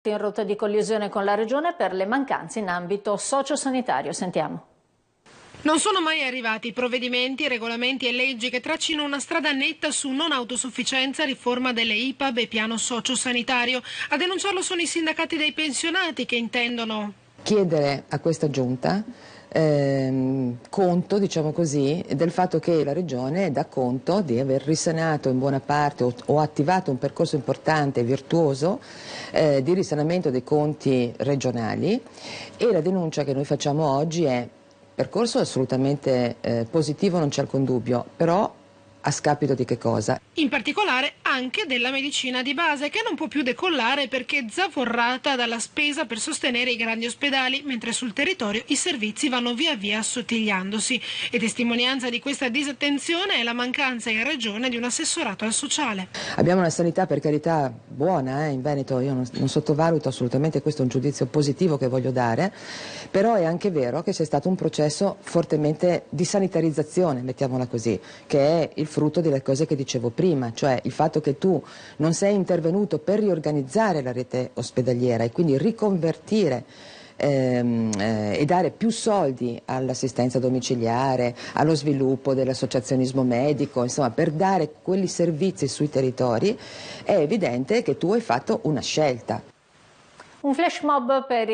In rotta di collisione con la Regione per le mancanze in ambito sociosanitario. Sentiamo. Non sono mai arrivati provvedimenti, regolamenti e leggi che traccino una strada netta su non autosufficienza, riforma delle IPAB e piano sociosanitario. A denunciarlo sono i sindacati dei pensionati che intendono chiedere a questa giunta conto, diciamo così, del fatto che la Regione dà conto di aver risanato in buona parte o attivato un percorso importante e virtuoso di risanamento dei conti regionali, e la denuncia che noi facciamo oggi è percorso assolutamente positivo, non c'è alcun dubbio, però a scapito di che cosa? in particolare anche della medicina di base, che non può più decollare perché zavorrata dalla spesa per sostenere i grandi ospedali, mentre sul territorio i servizi vanno via via assottigliandosi. E testimonianza di questa disattenzione è la mancanza in Regione di un assessorato al sociale. Abbiamo una sanità, per carità, buona in Veneto, io non sottovaluto assolutamente, questo è un giudizio positivo che voglio dare, però è anche vero che c'è stato un processo fortemente di sanitarizzazione, mettiamola così, che è il frutto delle cose che dicevo prima, cioè il fatto che tu non sei intervenuto per riorganizzare la rete ospedaliera e quindi riconvertire e dare più soldi all'assistenza domiciliare, allo sviluppo dell'associazionismo medico, insomma per dare quei servizi sui territori, è evidente che tu hai fatto una scelta. Un flash mob per